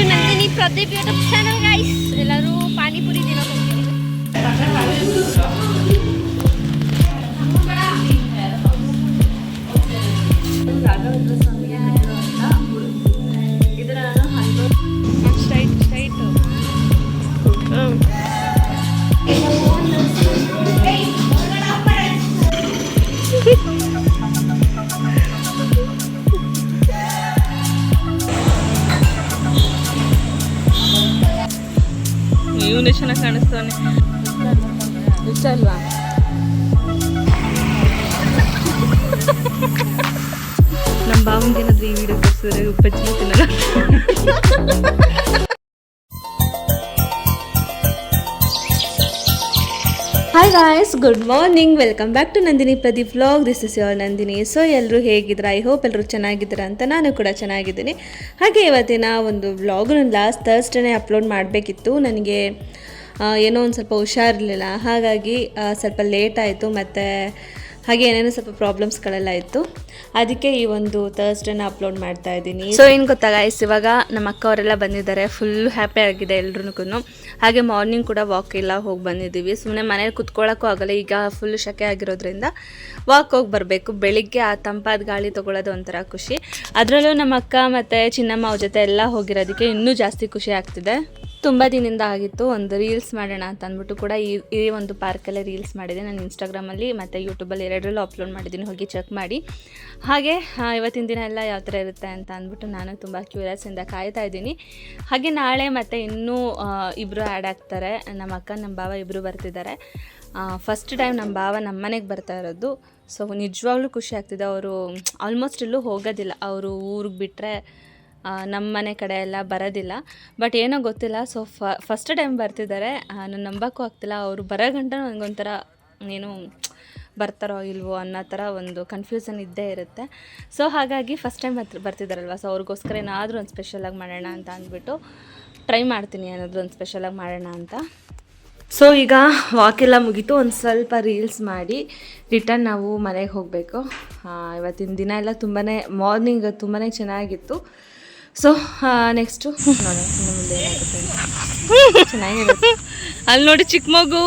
Nandini Pradeep YouTube channel guys, ಎಲ್ಲರೂ ಪಾನಿಪುರಿ ತಿನ್ನೋಕೆ ಹೋಗ್ತೀವಿ. ಇವನೇ ಚೆನ್ನಾಗಿ ಕಾಣಿಸ್ತಾನೆ, ಇಷ್ಟ ಅಲ್ವಾ? ನಮ್ಮ ಬಾವಂಗೇನಾದ್ರೂ ಈ ವಿಡಿಯೋ ತೋರಿಸಿದ್ರೆ ಉಪ್ಪಚ್ಚಿ ತಿನ್ನಲ್ಲ. Hi guys, good morning, welcome back to Nandini Pradeep vlog. This is your Nandini. So ಎಲ್ಲರೂ ಹೇಗಿದ್ದೀರಾ? ಐ ಹೋಪ್ ಎಲ್ಲರೂ ಚೆನ್ನಾಗಿದ್ದೀರಾ ಅಂತ ನಾನು ಕೂಡ ಚೆನ್ನಾಗಿದ್ದೀನಿ. ಹಾಗೆ ಇವತ್ತಿನ ಒಂದು ವ್ಲಾಗ್ ನಾನು ಲಾಸ್ಟ್ ಥರ್ಸ್ಡೇನೇ ಅಪ್ಲೋಡ್ ಮಾಡಬೇಕಿತ್ತು. ನನಗೆ ಏನೋ ಒಂದು ಸ್ವಲ್ಪ ಹುಷಾರಿರಲಿಲ್ಲ, ಹಾಗಾಗಿ ಸ್ವಲ್ಪ ಲೇಟ್ ಆಯಿತು. ಮತ್ತು ಹಾಗೆ ಏನೇನೋ ಸ್ವಲ್ಪ ಪ್ರಾಬ್ಲಮ್ಸ್ಗಳೆಲ್ಲ ಇತ್ತು, ಅದಕ್ಕೆ ಈ ಒಂದು ಥರ್ಸ್ಡೇನ ಅಪ್ಲೋಡ್ ಮಾಡ್ತಾ ಇದ್ದೀನಿ. ಸೊ ಏನು ಗೊತ್ತಾ ಗೈಸ್, ಇವಾಗ ನಮ್ಮ ಅಕ್ಕ ಅವರೆಲ್ಲ ಬಂದಿದ್ದಾರೆ, ಫುಲ್ ಹ್ಯಾಪಿ ಆಗಿದೆ ಎಲ್ರಿಗೂ. ಹಾಗೆ ಮಾರ್ನಿಂಗ್ ಕೂಡ ವಾಕ್ ಎಲ್ಲ ಹೋಗಿ ಬಂದಿದ್ದೀವಿ. ಸುಮ್ಮನೆ ಮನೇಲಿ ಕುತ್ಕೊಳ್ಳೋಕ್ಕೂ ಆಗಲ್ಲ, ಈಗ ಫುಲ್ ಶೆಕೆ ಆಗಿರೋದ್ರಿಂದ ವಾಕ್ ಹೋಗಿ ಬರಬೇಕು. ಬೆಳಿಗ್ಗೆ ಆ ತಂಪಾದ ಗಾಳಿ ತೊಗೊಳ್ಳೋದು ಒಂಥರ ಖುಷಿ. ಅದರಲ್ಲೂ ನಮ್ಮ ಅಕ್ಕ ಮತ್ತು ಚಿನ್ನಮ್ಮ ಅವ್ರ ಜೊತೆ ಎಲ್ಲ ಹೋಗಿರೋದಕ್ಕೆ ಇನ್ನೂ ಜಾಸ್ತಿ ಖುಷಿ ಆಗ್ತಿದೆ. ತುಂಬ ದಿನದಿಂದ ಆಗಿತ್ತು ಒಂದು ರೀಲ್ಸ್ ಮಾಡೋಣ ಅಂತ ಅಂದ್ಬಿಟ್ಟು ಕೂಡ ಈ ಒಂದು ಪಾರ್ಕಲ್ಲೇ ರೀಲ್ಸ್ ಮಾಡಿದೆ. ನಾನು ಇನ್ಸ್ಟಾಗ್ರಾಮಲ್ಲಿ ಮತ್ತು ಯೂಟ್ಯೂಬಲ್ಲಿ ಎರಡರಲ್ಲೂ ಅಪ್ಲೋಡ್ ಮಾಡಿದ್ದೀನಿ, ಹೋಗಿ ಚೆಕ್ ಮಾಡಿ. ಹಾಗೆ ಇವತ್ತಿನ ದಿನ ಎಲ್ಲ ಯಾವ ಥರ ಇರುತ್ತೆ ಅಂತ ಅಂದ್ಬಿಟ್ಟು ನಾನು ತುಂಬ ಕ್ಯೂರಿಯಸ್ಸಿಂದ ಕಾಯ್ತಾ ಇದ್ದೀನಿ. ಹಾಗೆ ನಾಳೆ ಮತ್ತು ಇನ್ನೂ ಇಬ್ಬರು ಆ್ಯಡ್ ಆಗ್ತಾರೆ. ನಮ್ಮ ಅಕ್ಕ ನಮ್ಮ ಭಾವ ಇಬ್ಬರು ಬರ್ತಿದ್ದಾರೆ. ಫಸ್ಟ್ ಟೈಮ್ ನಮ್ಮ ಭಾವ ನಮ್ಮ ಮನೆಗೆ ಬರ್ತಾ ಇರೋದು. ಸೊ ನಿಜವಾಗ್ಲೂ ಖುಷಿ ಆಗ್ತಿದೆ. ಅವರು ಆಲ್ಮೋಸ್ಟ್ ಎಲ್ಲೂ ಹೋಗೋದಿಲ್ಲ, ಅವರು ಊರಿಗೆ ಬಿಟ್ಟರೆ ನಮ್ಮ ಮನೆ ಕಡೆ ಎಲ್ಲ ಬರೋದಿಲ್ಲ. ಬಟ್ ಏನೋ ಗೊತ್ತಿಲ್ಲ, ಸೊ ಫಸ್ಟ್ ಟೈಮ್ ಬರ್ತಿದ್ದಾರೆ. ನಾನು ನಂಬೋಕ್ಕೂ ಆಗ್ತಿಲ್ಲ. ಅವರು ಬರೋ ಗಂಟ ನನಗೊಂಥರ ಏನು ಬರ್ತಾರೋ ಇಲ್ವೋ ಅನ್ನೋ ಥರ ಒಂದು ಕನ್ಫ್ಯೂಸನ್ ಇದ್ದೇ ಇರುತ್ತೆ. ಸೊ ಹಾಗಾಗಿ ಫಸ್ಟ್ ಟೈಮ್ ಬರ್ತಿದ್ದಾರಲ್ವ, ಸೊ ಅವ್ರಿಗೋಸ್ಕರ ಏನಾದರೂ ಒಂದು ಸ್ಪೆಷಲಾಗಿ ಮಾಡೋಣ ಅಂತ ಅಂದ್ಬಿಟ್ಟು ಟ್ರೈ ಮಾಡ್ತೀನಿ, ಏನಾದರೂ ಒಂದು ಸ್ಪೆಷಲಾಗಿ ಮಾಡೋಣ ಅಂತ. ಸೊ ಈಗ ವಾಕೆಲ್ಲ ಮುಗೀತು, ಒಂದು ಸ್ವಲ್ಪ ರೀಲ್ಸ್ ಮಾಡಿ ರಿಟರ್ನ್ ನಾವು ಮನೆಗೆ ಹೋಗಬೇಕು. ಇವತ್ತಿನ ದಿನ ಎಲ್ಲ ಮಾರ್ನಿಂಗ್ ತುಂಬಾ ಚೆನ್ನಾಗಿತ್ತು. ಸೊ ನೆಕ್ಸ್ಟು ನೋಡೋಣ ಇನ್ನು ಮುಂದೆ ಏನಾಗುತ್ತೆ ಅಂತ. ಚೆನ್ನಾಗಿರುತ್ತೆ. ಅಲ್ಲಿ ನೋಡಿ ಚಿಕ್ಕ ಮಗು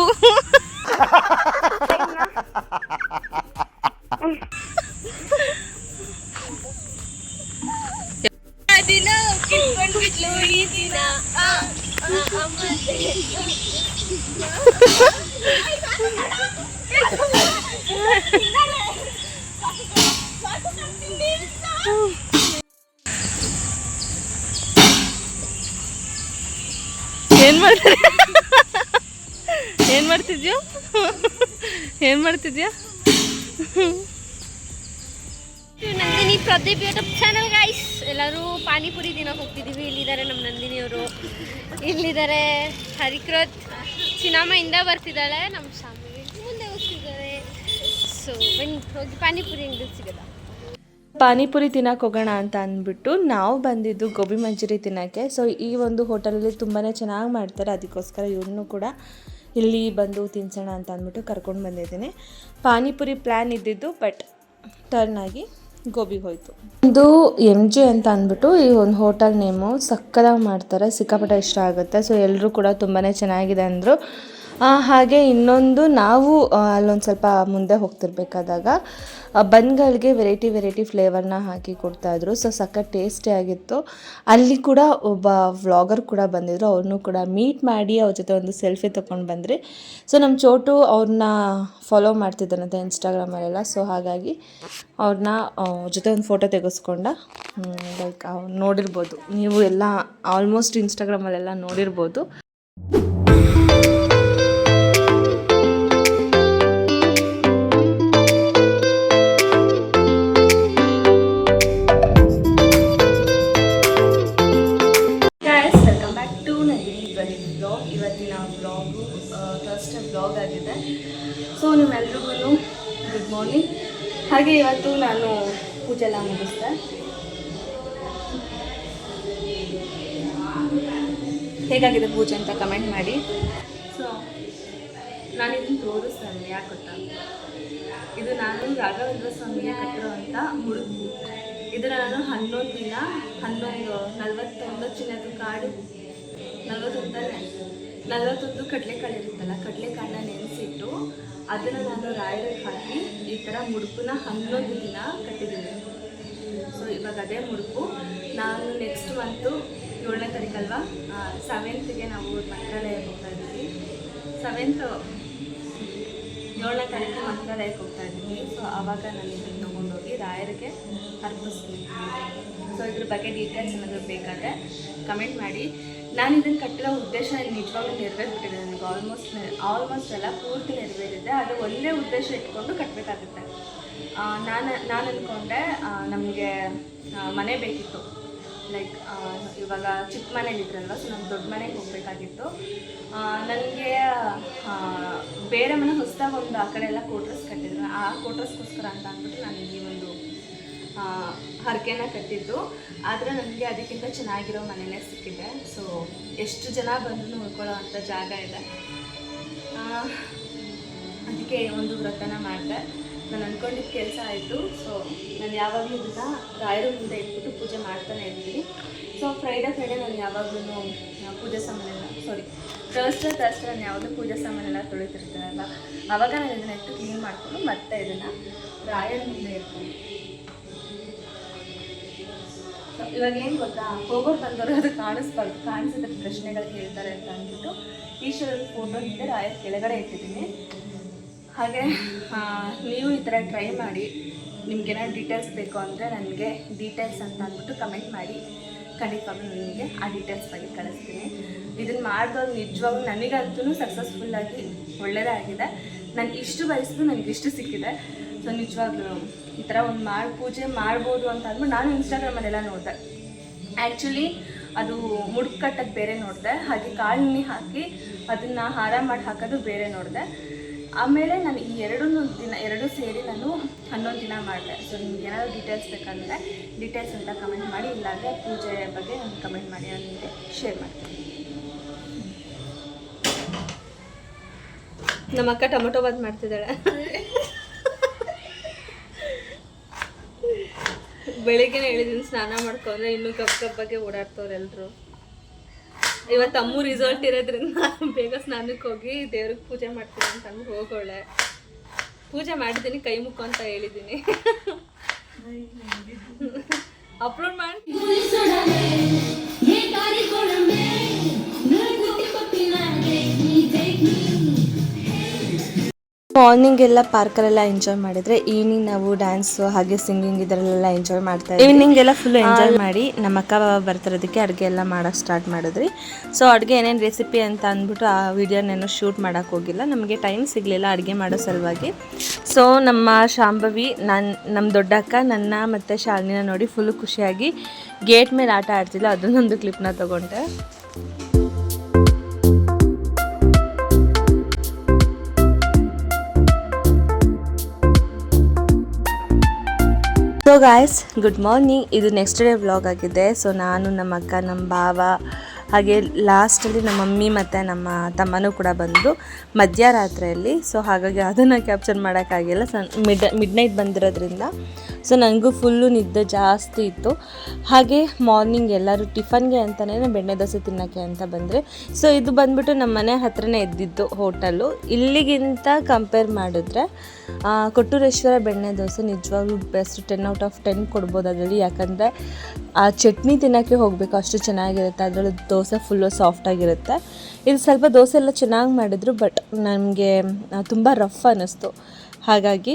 ಏನು ಮಾಡ್ತಿದ್ಯಾ? Nandini Pradeep YouTube channel guys, ಎಲ್ಲರೂ ಪಾನಿಪುರಿ ತಿನ್ನೋಕೆ ಹೋಗ್ತಿದ್ದೀವಿ. ಇಲ್ಲಿದ್ದಾರೆ ನಮ್ಮ ನಂದಿನಿಯವರು, ಇಲ್ಲಿದ್ದಾರೆ ಹರಿಕೃತ್, ಚಿನ್ನಮ್ಮ ಬರ್ತಿದ್ದಾಳೆ, ನಮ್ಮ ಸ್ವಾಮಿ ಮುಂದೆ ಹೋಗ್ತಿದ್ದಾರೆ. ಸೊ ಬನ್ನಿ ಹೋಗಿ ಪಾನಿಪುರಿ ಹೆಂಗೆ ಸಿಗೋದ. ಪಾನಿಪುರಿ ತಿನ್ನೋಕೆ ಹೋಗೋಣ ಅಂತ ಅಂದ್ಬಿಟ್ಟು ನಾವು ಬಂದಿದ್ದು ಗೋಬಿ ಮಂಚೂರಿ ತಿನ್ನೋಕ್ಕೆ. ಸೊ ಈ ಒಂದು ಹೋಟೆಲಲ್ಲಿ ತುಂಬಾ ಚೆನ್ನಾಗಿ ಮಾಡ್ತಾರೆ, ಅದಕ್ಕೋಸ್ಕರ ಇವ್ರನ್ನೂ ಕೂಡ ಇಲ್ಲಿ ಬಂದು ತಿನ್ಸೋಣ ಅಂತ ಅಂದ್ಬಿಟ್ಟು ಕರ್ಕೊಂಡು ಬಂದಿದ್ದೀನಿ. ಪಾನಿಪುರಿ ಪ್ಲ್ಯಾನ್ ಇದ್ದಿದ್ದು, ಬಟ್ ಟರ್ನ್ ಆಗಿ ಗೋಬಿಗೆ ಹೋಯಿತು. ಇದು MG ಅಂತ ಅಂದ್ಬಿಟ್ಟು ಈ ಒಂದು ಹೋಟೆಲ್ ನೇಮು. ಸಕ್ಕದಾಗಿ ಮಾಡ್ತಾರೆ, ಸಿಕ್ಕಾಪಟ್ಟೆ ಇಷ್ಟ ಆಗುತ್ತೆ. ಸೊ ಎಲ್ಲರೂ ಕೂಡ ತುಂಬಾ ಚೆನ್ನಾಗಿದೆ ಅಂದರು. ಹಾಗೆ ಇನ್ನೊಂದು, ನಾವು ಅಲ್ಲೊಂದು ಸ್ವಲ್ಪ ಮುಂದೆ ಹೋಗ್ತಿರ್ಬೇಕಾದಾಗ ಬನ್ಗಳಿಗೆ ವೆರೈಟಿ ಫ್ಲೇವರ್ನ ಹಾಕಿ ಕೊಡ್ತಾಯಿದ್ರು. ಸೊ ಸಖತ್ ಟೇಸ್ಟಿಯಾಗಿತ್ತು. ಅಲ್ಲಿ ಕೂಡ ಒಬ್ಬ ವ್ಲಾಗರ್ ಕೂಡ ಬಂದಿದ್ದರು, ಅವ್ರನ್ನೂ ಕೂಡ ಮೀಟ್ ಮಾಡಿ ಅವ್ರ ಜೊತೆ ಒಂದು ಸೆಲ್ಫಿ ತೊಗೊಂಡು ಬಂದ್ರಿ. ಸೊ ನಮ್ಮ ಚೋಟು ಅವ್ರನ್ನ ಫಾಲೋ ಮಾಡ್ತಿದ್ದಾನಂತೆ ಇನ್ಸ್ಟಾಗ್ರಾಮಲ್ಲೆಲ್ಲ. ಸೊ ಹಾಗಾಗಿ ಅವ್ರನ್ನ ಜೊತೆ ಒಂದು ಫೋಟೋ ತೆಗೆಸ್ಕೊಂಡ. ಲೈಕ್ ನೋಡಿರ್ಬೋದು ನೀವು ಎಲ್ಲ, ಆಲ್ಮೋಸ್ಟ್ ಇನ್ಸ್ಟಾಗ್ರಾಮಲ್ಲೆಲ್ಲ ನೋಡಿರ್ಬೋದು. ಇವತ್ತಿನ ವ್ಲಾಗು ಥರ್ಸ್ಡೇ ವ್ಲಾಗ್ ಆಗಿದೆ. ಸೊ ನಿಮ್ಮೆಲ್ರಿಗೂ ಗುಡ್ ಮಾರ್ನಿಂಗ್. ಹಾಗೆ ಇವತ್ತು ನಾನು ಪೂಜೆ ಎಲ್ಲ ಮುಗಿಸ್ದೆ. ಹೇಗಾಗಿದೆ ಪೂಜೆ ಅಂತ ಕಮೆಂಟ್ ಮಾಡಿ. ಸೊ ನಾನು ಇದನ್ನು ತೋರಿಸ್ತೇನೆ ಯಾಕೆ ಗೊತ್ತಾ, ಇದು ನಾನು ರಾಘವೇಂದ್ರ ಸ್ವಾಮಿಗೆ ಕಟ್ಟಿರೋವಂಥ ಮುಡುಪು. ಇದನ್ನು ನಾನು 11 ದಿನ 41 ಚಿನ್ನದ ಕಾಡು 41 ಕಡಲೆಕಾಳು ಇರುತ್ತಲ್ಲ, ಕಡಲೆಕಾಳನ್ನ ನೆನೆಸಿಟ್ಟು ಅದನ್ನು ನಾನು ರಾಯರಿಗೆ ಹಾಕಿ ಈ ಥರ ಮುಡುಪನ್ನ 11 ದಿನ ಕಟ್ಟಿದ್ದೀನಿ. ಸೊ ಇವಾಗ ಅದೇ ಮುಡುಪು ನಾನು ನೆಕ್ಸ್ಟ್ ಮಂತು 7ನೇ ತಾರೀಕಲ್ವಾ 7th ನಾವು ಮಂತ್ರಾಲಯಕ್ಕೆ ಹೋಗ್ತಾ ಇದ್ದೀವಿ. 7th 7ನೇ ತಾರೀಕು ಮಂತ್ರಾಲಯಕ್ಕೆ ಹೋಗ್ತಾ ಇದ್ದೀವಿ. ಸೊ ಆವಾಗ ನಾನು ಇದನ್ನು ತೊಗೊಂಡೋಗಿ ರಾಯರಿಗೆ ಅರ್ಪಿಸ್ತೀನಿ. ಸೊ ಇದ್ರ ಬಗ್ಗೆ ಡೀಟೇಲ್ಸ್ ಏನಾದರೂ ಬೇಕಾದರೆ ಕಮೆಂಟ್ ಮಾಡಿ. ನಾನು ಇದನ್ನು ಕಟ್ಟಿರೋ ಉದ್ದೇಶ ನಿಜವಾಗ್ಲೂ ನೆರವೇರಿಬಿಟ್ಟಿದೆ. ನನಗೆ ಆಲ್ಮೋಸ್ಟ್ ಎಲ್ಲ ಪೂರ್ತಿ ನೆರವೇರಿದೆ. ಅದು ಒಂದೇ ಉದ್ದೇಶ ಇಟ್ಕೊಂಡು ಕಟ್ಟಬೇಕಾಗುತ್ತೆ. ನಾನು ಅಂದ್ಕೊಂಡೆ ನಮಗೆ ಮನೆ ಬೇಕಿತ್ತು. ಲೈಕ್ ಇವಾಗ ಚಿಕ್ಕ ಮನೇಲಿದ್ರಲ್ವ, ಸೊ ನಾನು ದೊಡ್ಡ ಮನೆಗೆ ಹೋಗಬೇಕಾಗಿತ್ತು. ನನಗೆ ಬೇರೆ ಮನೆ ಹೊಸದಾಗಿ ಒಂದು ಆ ಕಡೆ ಎಲ್ಲ ಕೋಟ್ರಸ್ ಕಟ್ಟಿದ್ರು. ಆ ಕೋಟ್ರಸ್ಗೋಸ್ಕರ ಅಂತ ಅಂದ್ಬಿಟ್ಟು ನಾನು ಈ ಒಂದು ಹರಕೆನ ಕಟ್ಟಿದ್ದು. ಆದರೆ ನನಗೆ ಅದಕ್ಕಿಂತ ಚೆನ್ನಾಗಿರೋ ಮನೆಯೇ ಸಿಕ್ಕಿದೆ. ಸೊ ಎಷ್ಟು ಜನ ಬಂದರೂ ಉಳ್ಕೊಳ್ಳೋ ಅಂಥ ಜಾಗ ಇದೆ. ಅದಕ್ಕೆ ಒಂದು ವ್ರತನ ಮಾಡಿದೆ. ನಾನು ಅಂದ್ಕೊಂಡಿದ್ದ ಕೆಲಸ ಆಯಿತು. ಸೊ ನಾನು ಯಾವಾಗಲೂ ಇದನ್ನು ರಾಯರ ಮುಂದೆ ಇಟ್ಬಿಟ್ಟು ಪೂಜೆ ಮಾಡ್ತಾನೆ ಇರ್ತೀನಿ. ಸೊ ಫ್ರೈಡೇ ನಾನು ಯಾವಾಗಲೂ ಪೂಜೆ ಸಾಮಾನೆಲ್ಲ ಥರ್ಸ್ಡೇ ನಾನು ಯಾವಾಗಲೂ ಪೂಜೆ ಸಾಮಾನೆಲ್ಲ ತೊಳಿತಿರ್ತೀನಲ್ಲ, ಆವಾಗ ನಾನು ಇದನ್ನು ಇಟ್ಟು ಕ್ಲೀನ್ ಮಾಡಿಕೊಂಡು ಮತ್ತೆ ಇದನ್ನು ರಾಯರ ಮುಂದೆ ಇರ್ತೀನಿ. ಇವಾಗ ಏನು ಗೊತ್ತಾ, ಹೋಗೋರು ಬಂದವರು ಅದು ಕಾಣಿಸ್ಬಾರ್ದು, ಕಾಣಿಸಿದ ಪ್ರಶ್ನೆಗಳು ಹೇಳ್ತಾರೆ ಅಂತ ಅಂದ್ಬಿಟ್ಟು ಈಶ್ವರನ ಫೋಟೋ ಹಿಂದೆ ರಾಯರ ಕೆಳಗಡೆ ಇಟ್ಟಿದ್ದೀನಿ. ಹಾಗೆ ನೀವು ಈ ಥರ ಟ್ರೈ ಮಾಡಿ. ನಿಮ್ಗೇನಾದ್ರು ಡೀಟೇಲ್ಸ್ ಬೇಕು ಅಂದರೆ ನನಗೆ ಡೀಟೇಲ್ಸ್ ಅಂತ ಅಂದ್ಬಿಟ್ಟು ಕಮೆಂಟ್ ಮಾಡಿ. ಖಂಡಿತವಾಗ್ಲೂ ನಿಮಗೆ ಆ ಡೀಟೇಲ್ಸ್ ಬಗ್ಗೆ ಕಳಿಸ್ತೀನಿ. ಇದನ್ನು ಮಾಡಿದವ್ರು ನಿಜವಾಗ್ಲೂ ನನಗಂತೂ ಸಕ್ಸಸ್ಫುಲ್ಲಾಗಿ ಒಳ್ಳೆಯದೇ ಆಗಿದೆ. ನಾನು ಇಷ್ಟು ಬಯಸಿದ್ರು ನನಗಿಷ್ಟು ಸಿಕ್ಕಿದೆ. ಸೊ ನಿಜವಾಗ್ಲೂ ಈ ಥರ ಒಂದು ಪೂಜೆ ಮಾಡ್ಬೋದು ಅಂತ ಅಂದ್ಬಿಟ್ಟು ನಾನು ಇನ್ಸ್ಟಾಗ್ರಾಮಲ್ಲೆಲ್ಲ ನೋಡಿದೆ. ಆ್ಯಕ್ಚುಲಿ ಅದು ಮುಡುಕು ಕಟ್ಟೋದು ಬೇರೆ ನೋಡಿದೆ, ಹಾಗೆ ಕಾಳನ್ನಿ ಹಾಕಿ ಅದನ್ನು ಹಾರ ಮಾಡಿ ಹಾಕೋದು ಬೇರೆ ನೋಡಿದೆ. ಆಮೇಲೆ ನಾನು ಈ ಎರಡೂ ಸೇರಿ ನಾನು 11 ದಿನ ಮಾಡಿದೆ. ಸೊ ನಿಮ್ಗೆ ಏನಾದರೂ ಡೀಟೇಲ್ಸ್ ಬೇಕಂದರೆ ಡೀಟೇಲ್ಸ್ ಅಂತ ಕಮೆಂಟ್ ಮಾಡಿ, ಇಲ್ಲಾಂದರೆ ಪೂಜೆ ಬಗ್ಗೆ ನಾನು ಕಮೆಂಟ್ ಮಾಡಿ, ನಾನು ನಿಮಗೆ ಶೇರ್ ಮಾಡ್ತೀನಿ. ನಮ್ಮ ಅಕ್ಕ ಟೊಮೊಟೊ ಬಾತ್ ಮಾಡ್ತಿದ್ದಾಳೆ. ಬೆಳಿಗ್ಗೆನೇ ಹೇಳಿದ್ದೀನಿ ಸ್ನಾನ ಮಾಡ್ಕೊಂಡ್ರೆ ಇನ್ನೂ ಕಬ್ಬಗೆ ಓಡಾಡ್ತವ್ರೆ ಎಲ್ಲರೂ. ಇವತ್ತು ಅಮ್ಮು ರಿಸಲ್ಟ್ ಇರೋದ್ರಿಂದ ಬೇಗ ಸ್ನಾನಕ್ಕೆ ಹೋಗಿ ದೇವ್ರಿಗೆ ಪೂಜೆ ಮಾಡ್ತೀನಿ ಅಂತ ಅಂದ್ಬಿಟ್ಟು ಹೋಗೋಳೆ. ಪೂಜೆ ಮಾಡಿದ್ದೀನಿ, ಕೈ ಮುಖ ಅಂತ ಹೇಳಿದ್ದೀನಿ. ಅಪ್ಲೋಡ್ ಮಾಡಿ. ಮಾರ್ನಿಂಗ್ ಎಲ್ಲ ಪಾರ್ಕಲ್ಲೆಲ್ಲ ಎಂಜಾಯ್ ಮಾಡಿದ್ರೆ, ಈವ್ನಿಂಗ್ ನಾವು ಡ್ಯಾನ್ಸು ಹಾಗೆ ಸಿಂಗಿಂಗ್ ಇದರಲ್ಲೆಲ್ಲ ಎಂಜಾಯ್ ಮಾಡ್ತಾ ಇದ್ವಿ. ಈವ್ನಿಂಗ್ ಎಲ್ಲ ಫುಲ್ ಎಂಜಾಯ್ ಮಾಡಿ ನಮ್ಮ ಅಕ್ಕ ಬಾಬಾ ಬರ್ತಿರೋದಕ್ಕೆ ಅಡುಗೆ ಎಲ್ಲ ಮಾಡೋಕ್ಕೆ ಸ್ಟಾರ್ಟ್ ಮಾಡಿದ್ರಿ. ಸೊ ಅಡುಗೆ ಏನೇನು ರೆಸಿಪಿ ಅಂತ ಅಂದ್ಬಿಟ್ಟು ಆ ವಿಡಿಯೋನೇನು ಶೂಟ್ ಮಾಡೋಕ್ಕೆ ಹೋಗಿಲ್ಲ, ನಮಗೆ ಟೈಮ್ ಸಿಗಲಿಲ್ಲ ಅಡುಗೆ ಮಾಡೋ ಸಲುವಾಗಿ. ಸೊ ನಮ್ಮ ಶಾಂಭವಿ, ನಮ್ಮ ದೊಡ್ಡಕ್ಕ ನನ್ನ ಮತ್ತು ಶಾಲಿನಿನ ನೋಡಿ ಫುಲ್ಲು ಖುಷಿಯಾಗಿ ಗೇಟ್ ಮೇಲೆ ಆಟ ಆಡ್ತಿಲ್ಲ, ಅದನ್ನೊಂದು ಕ್ಲಿಪ್ನ ತೊಗೊಂಡೆ. So guys, good morning. ಇದು ನೆಕ್ಸ್ಟ್ ಡೇ ವ್ಲಾಗ್ ಆಗಿದೆ. ಸೊ ನಾನು, ನಮ್ಮ ಅಕ್ಕ, ನಮ್ಮ ಭಾವ ಹಾಗೆ ಲಾಸ್ಟಲ್ಲಿ ನಮ್ಮ ಮಮ್ಮಿ ಮತ್ತು ನಮ್ಮ ತಮ್ಮನೂ ಕೂಡ ಬಂದು ಮಧ್ಯರಾತ್ರಿಯಲ್ಲಿ. ಸೊ ಹಾಗಾಗಿ ಅದನ್ನು ಕ್ಯಾಪ್ಚರ್ ಮಾಡೋಕ್ಕಾಗಿಲ್ಲ. ಮಿಡ್ ನೈಟ್ ಬಂದಿರೋದ್ರಿಂದ ಸೊ ನನಗೂ ಫುಲ್ಲು ನಿದ್ದೆ ಜಾಸ್ತಿ ಇತ್ತು. ಹಾಗೆ ಮಾರ್ನಿಂಗ್ ಎಲ್ಲರೂ ಟಿಫನ್ಗೆ ಅಂತಲೇ ಬೆಣ್ಣೆ ದೋಸೆ ತಿನ್ನೋಕ್ಕೆ ಅಂತ ಬಂದರೆ, ಸೊ ಇದು ಬಂದುಬಿಟ್ಟು ನಮ್ಮ ಮನೆ ಹತ್ರನೇ ಇದ್ದಿದ್ದು ಹೋಟೆಲ್ಲು. ಇಲ್ಲಿಗಿಂತ ಕಂಪೇರ್ ಮಾಡಿದ್ರೆ ಕೊಟ್ಟೂರೇಶ್ವರ ಬೆಣ್ಣೆ ದೋಸೆ ನಿಜವಾಗ್ಲೂ ಬೆಸ್ಟ್, 10/10 ಕೊಡ್ಬೋದು ಅದರಲ್ಲಿ. ಯಾಕಂದರೆ ಆ ಚಟ್ನಿ ತಿನ್ನೋಕ್ಕೆ ಹೋಗಬೇಕು, ಅಷ್ಟು ಚೆನ್ನಾಗಿರುತ್ತೆ. ಅದರಲ್ಲಿ ದೋಸೆ ಫುಲ್ಲು ಸಾಫ್ಟಾಗಿರುತ್ತೆ. ಇದು ಸ್ವಲ್ಪ ದೋಸೆ ಎಲ್ಲ ಚೆನ್ನಾಗಿ ಮಾಡಿದ್ರು, ಬಟ್ ನನಗೆ ತುಂಬ ರಫ್ ಅನ್ನಿಸ್ತು. ಹಾಗಾಗಿ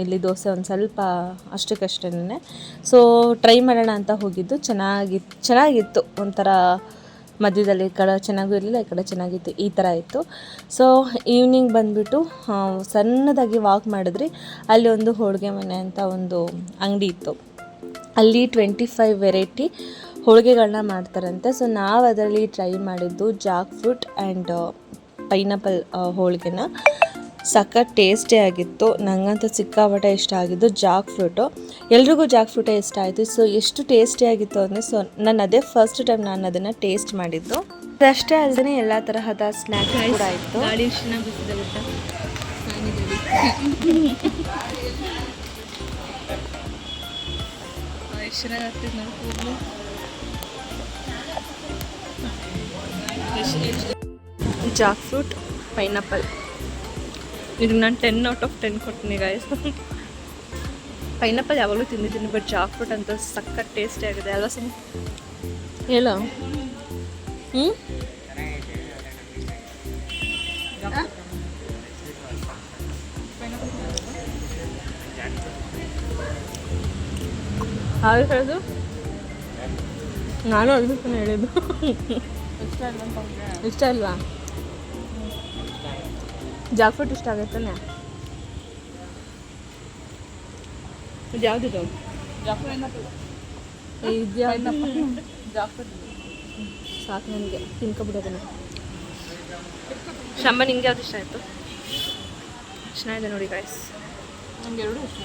ಇಲ್ಲಿ ದೋಸೆ ಒಂದು ಸ್ವಲ್ಪ ಅಷ್ಟಕ್ಕಷ್ಟೇ. ಸೊ ಟ್ರೈ ಮಾಡೋಣ ಅಂತ ಹೋಗಿದ್ದು, ಚೆನ್ನಾಗಿತ್ತು. ಒಂಥರ ಮಧ್ಯದಲ್ಲಿ ಈ ಕಡೆ ಚೆನ್ನಾಗೂ ಇರಲಿಲ್ಲ, ಈ ಕಡೆ ಚೆನ್ನಾಗಿತ್ತು, ಈ ಥರ ಇತ್ತು. ಸೊ ಈವ್ನಿಂಗ್ ಬಂದುಬಿಟ್ಟು ಸಣ್ಣದಾಗಿ ವಾಕ್ ಮಾಡಿದ್ರಿ. ಅಲ್ಲಿ ಒಂದು ಹೋಳಿಗೆ ಮನೆ ಅಂತ ಒಂದು ಅಂಗಡಿ ಇತ್ತು. ಅಲ್ಲಿ 25 ವೆರೈಟಿ ಹೋಳಿಗೆಗಳನ್ನ ಮಾಡ್ತಾರಂತೆ. ಸೊ ನಾವು ಅದರಲ್ಲಿ ಟ್ರೈ ಮಾಡಿದ್ದು ಜಾಕ್ ಫ್ರೂಟ್ ಆ್ಯಂಡ್ ಪೈನಾಪಲ್ ಹೋಳಿಗೆನ. ಸಖತ್ ಟೇಸ್ಟೇ ಆಗಿತ್ತು. ನನಗಂತೂ ಸಿಕ್ಕಾಪಟ್ಟೆ ಇಷ್ಟ ಆಗಿದ್ದು ಜಾಕ್ ಫ್ರೂಟು. ಎಲ್ರಿಗೂ ಜಾಕ್ ಫ್ರೂಟೇ ಇಷ್ಟ ಆಯಿತು. ಸೊ ಎಷ್ಟು ಟೇಸ್ಟಿ ಆಗಿತ್ತು ಅಂದರೆ, ಸೊ ನಾನು ಅದೇ ಫಸ್ಟ್ ಟೈಮ್ ನಾನು ಅದನ್ನು ಟೇಸ್ಟ್ ಮಾಡಿದ್ದು. ಅಷ್ಟೇ ಅಲ್ಲದೆ ಎಲ್ಲ ತರಹದ ಸ್ನ್ಯಾಕ್ಸ್ ಕೂಡ ಇತ್ತು. ಗಾಡಿ ಎಷ್ಟು ಚೆನ್ನಾಗಿ ಬಿಸಿದೆ ಗೊತ್ತಾ. ಎಷ್ಟು ಚೆನ್ನಾಗಿ ಆಗ್ತಿದೆ ನೋಡ್ಕೊಂಡು. ಜಾಕ್ ಫ್ರೂಟ್, ಪೈನಾಪಲ್, ಇದಕ್ಕೆ ನಾನು 10/10 ಕೊಡ್ತೀನಿ ಗಾಯ್ಸ್. ಪೈನಾಪಲ್ ಯಾವಾಗಲೂ ತಿಂದಿದ್ದೀನಿ, ಬಟ್ ಜಾಕ್ ಫ್ರೂಟ್ ಅಂತ ಸಖತ್ ಟೇಸ್ಟಿ ಆಗಿದೆ ಅಲ್ವಾ ಸುಮ್ಮ ಹೇಳೋ. ಹಾಗೆ ಹೇಳೋದು ನಾನು ಅದಕ್ಕೆ ಹೇಳಿದ್ದು. ಇಷ್ಟ ಅಲ್ವಾ? ಜಾಕ್ ಫ್ರೂಟ್ ಇಷ್ಟ ಆಗತ್ತಾನೆ. ಇದು ಯಾವುದಿದು? ಸಾಕು ನನಗೆ ತಿನ್ಕೊಬಿಡೋದನ್ನ. ಶಂಬ ನಿಂಗೆ ಯಾವ್ದು ಇಷ್ಟ ಆಯಿತು? ಚೆನ್ನಾಗಿದೆ ನೋಡಿ ಗಾಯ್ಸ್. ನಂಗೆ ಎರಡು ಇಷ್ಟ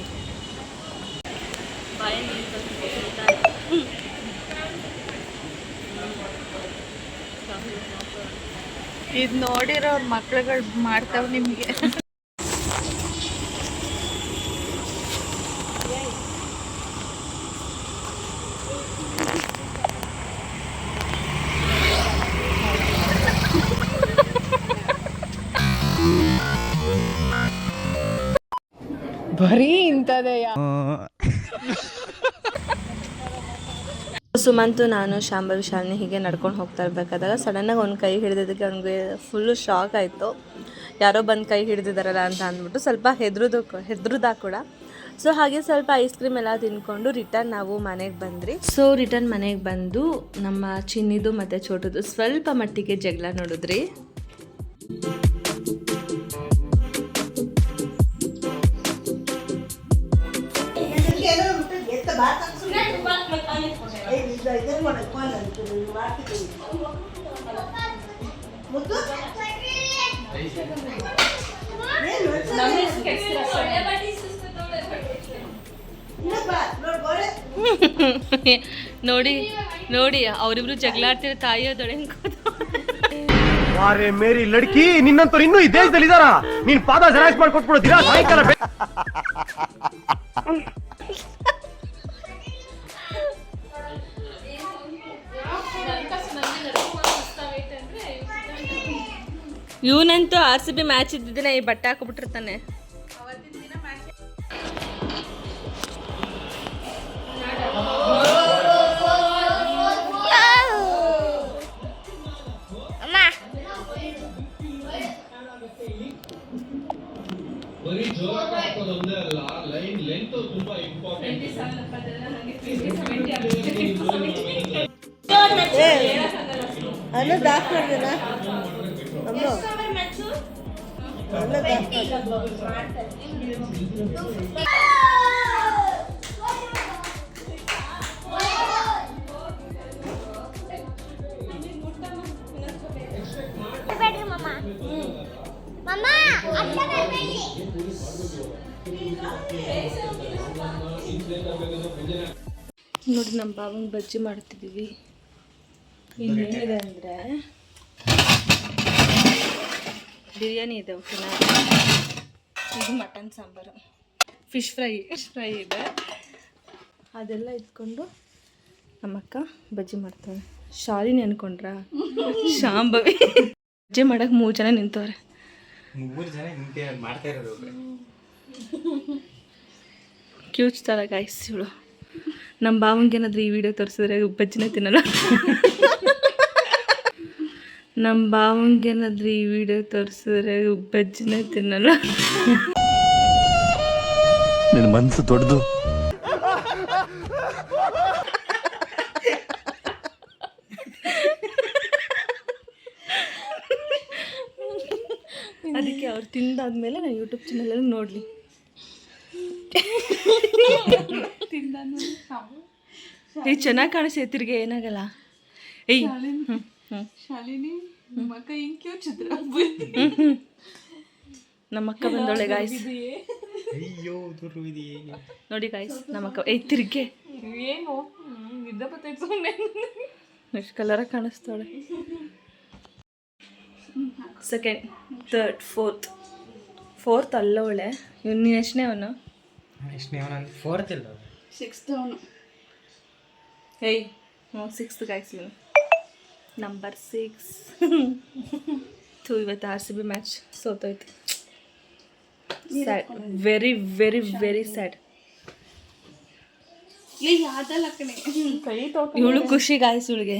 ಇದು ನೋಡಿರೋ ಅವ್ರ ಮಕ್ಳುಗಳು ಮಾಡ್ತಾವ ನಿಮಗೆ. ಬರೀ ಇಂಥದೆಯ. ಸುಮಂತು, ನಾನು, ಶಾಂಭವಿ, ಶಾಲಿನಿ ಹೀಗೆ ನಡ್ಕೊಂಡು ಹೋಗ್ತಾ ಇರಬೇಕಾದಾಗ ಸಡನ್ನಾಗಿ ಅವ್ನ ಕೈ ಹಿಡಿದಿದ್ದಕ್ಕೆ ಅವ್ನಿಗೆ ಫುಲ್ಲು ಶಾಕ್ ಆಯಿತು. ಯಾರೋ ಬಂದು ಕೈ ಹಿಡಿದಿದ್ದಾರಲ್ಲ ಅಂತ ಅಂದ್ಬಿಟ್ಟು ಸ್ವಲ್ಪ ಹೆದ್ರುದ ಕೂಡ. ಸೊ ಹಾಗೆ ಸ್ವಲ್ಪ ಐಸ್ ಕ್ರೀಮ್ ಎಲ್ಲ ತಿನ್ಕೊಂಡು ರಿಟರ್ನ್ ನಾವು ಮನೆಗೆ ಬಂದ್ರಿ. ಸೊ ರಿಟರ್ನ್ ಮನೆಗೆ ಬಂದು ನಮ್ಮ ಚಿನ್ನಿದು ಮತ್ತು ಚೋಟುದು ಸ್ವಲ್ಪ ಮಟ್ಟಿಗೆ ಜಗಳ ನೋಡಿದ್ರಿ. ನೋಡಿ ನೋಡಿ ಅವರಿಬ್ರು ಜಗಳಾಡ್ತಿರೋ ತಾಯಿಯೋದೊಳೆ ವಾರೆ ಮೇರಿ ಲಡ್ಕಿ, ನಿನ್ನಂತವ್ರು ಇನ್ನೂ ಈ ದೇಶದಲ್ಲಿ ಇದಾರ? ನೀನ್ ಪಾದ ಜೆರಾಕ್ಸ್ ಮಾಡ್ಕೊಟ್ಬಿಡೋದಿರಾ ಸಾಯಂಕಾಲ? ಇವನಂತೂ RCB ಮ್ಯಾಚ್ ಇದ್ದಿದ್ದಿನ ಈ ಬಟ್ಟೆ ಹಾಕೊಬಿಟ್ಟಿರ್ತಾನೆ. ನೋಡಿ ನಮ್ಮ ಬಾವಂಗೆ ಬಜ್ಜಿ ಮಾಡ್ತಿದ್ದೀವಿ. ಇನ್ನೇನಿದೆ ಅಂದರೆ ಬಿರಿಯಾನಿ ಇದೆ, ಓಕೆನಾ? ಇದು ಮಟನ್ ಸಾಂಬಾರು, ಫಿಶ್ ಫ್ರೈ ಇದೆ. ಅದೆಲ್ಲ ಇಟ್ಕೊಂಡು ನಮ್ಮಕ್ಕ ಬಜ್ಜಿ ಮಾಡ್ತಾವೆ. ಶಾಲಿನಿ ಅನ್ಕೊಂಡ್ರಾ? ಶಾಂಭವಿ ಬಜ್ಜಿ ಮಾಡಕ್ಕೆ 3 ಜನ ನಿಂತವ್ರೆ. 3 ಜನ ಮಾಡ್ತಾ ಇರೋದು ಕ್ಯೂಚ್ತಾರ ಗಾಯ್ಸ್ ಇವಳು. ನಮ್ಮ ಬಾವಂಗೆ ಏನಾದರೂ ಈ ವಿಡಿಯೋ ತೋರಿಸಿದ್ರೆ ಬಜ್ಜಿನೇ ತಿನ್ನಲ್ಲ. ನಮ್ಮ ಬಾವಂಗೆ ಏನಾದರೂ ಈ ವಿಡಿಯೋ ತೋರಿಸಿದ್ರೆ ಬಜ್ಜಿನೇ ತಿನ್ನಲ್ಲ. ನಿನ್ನ ಮನಸ್ಸು ದೊಡ್ಡದು. ಅದಕ್ಕೆ ಅವ್ರು ತಿಂದಾದ್ಮೇಲೆ ನಾನು ಯೂಟ್ಯೂಬ್ ಚಾನಲಲ್ಲಿ ನೋಡಲಿ. ಏಯ್ ಚೆನ್ನಾಗಿ ಕಾಣಿಸ್ತೇ, ತಿರ್ಗೆ ಏನಾಗಲ್ಲ. ಏಯ್ ಶಾಲಿನಿ ಮಕ್ಕ ಹಿಂಗೆ ಚಿತ್ರ ನಮ್ಮಕ್ಕ ಬಂದೋಳೆ ಗಾಯ್ಸ್. ನೋಡಿ ಗಾಯ್ಸ್ ನಮ್ಮಕ್ಕ. ಏಯ್ ತಿರ್ಗೆ ಏನು ಇದ್ದ ಬತ್ತೈತೆ ಸುಮ್ಮನೆ ಎಷ್ಟು ಕಲರಾಗಿ ಕಾಣಿಸ್ತಾಳೆ. ಸೆಕೆಂಡ್, ಥರ್ಡ್, ಫೋರ್ತ್ ಅಲ್ಲವಳೆ. ನೀನು ಎಷ್ಟನೇ ಅವನು? ಫೋರ್ತ್ ಇಲ್ಲ. ಏಯ್ ಸಿಕ್ಸ್ತ್ ಗಾಯ್ಸ್ ಇವನು. ನಂಬರ್ 6. ಇವತ್ತು RCB ಮ್ಯಾಚ್ ಸೋತೋಯ್ತು. Sad, very very very sad. ಇವಳು ಖುಷಿ ಗಾಯ್ಸ್. ಇವಳಿಗೆ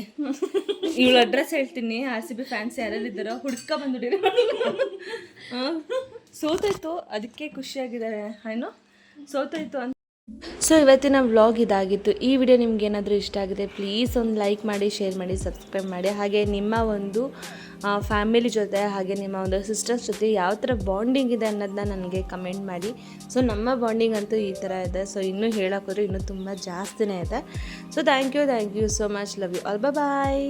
ಇವಳು ಅಡ್ರೆಸ್ ಹೇಳ್ತೀನಿ. RCB ಫ್ಯಾನ್ಸ್ ಯಾರೆಲ್ಲ ಇದ್ದಾರೋ ಹುಡ್ಕ ಬಂದ್ಬಿಟ್ಟಿರಿ. ಸೋತಾಯ್ತು ಅದಕ್ಕೆ ಖುಷಿಯಾಗಿದ್ದಾರೆ. ಏನೋ ಸೋತಾಯ್ತು ಅಂತ. ಸೊ ಇವತ್ತಿನ ವ್ಲಾಗ್ ಇದಾಗಿತ್ತು. ಈ ವಿಡಿಯೋ ನಿಮ್ಗೆ ಏನಾದರೂ ಇಷ್ಟ ಆಗಿದೆ ಪ್ಲೀಸ್ ಒಂದು ಲೈಕ್ ಮಾಡಿ, ಶೇರ್ ಮಾಡಿ, ಸಬ್ಸ್ಕ್ರೈಬ್ ಮಾಡಿ. ಹಾಗೆ ನಿಮ್ಮ ಒಂದು ಫ್ಯಾಮಿಲಿ ಜೊತೆ ಹಾಗೆ ನಿಮ್ಮ ಒಂದು ಸಿಸ್ಟರ್ಸ್ ಜೊತೆ ಯಾವ ಥರ ಬಾಂಡಿಂಗ್ ಇದೆ ಅನ್ನೋದನ್ನ ನನಗೆ ಕಮೆಂಟ್ ಮಾಡಿ. ಸೊ ನಮ್ಮ ಬಾಂಡಿಂಗ್ ಅಂತೂ ಈ ಥರ ಇದೆ. ಸೊ ಇನ್ನೂ ಹೇಳೋಕ್ಕೋದ್ರೆ ಇನ್ನೂ ತುಂಬ ಜಾಸ್ತಿನೇ ಇದೆ. So thank you so much. Love you all. Bye.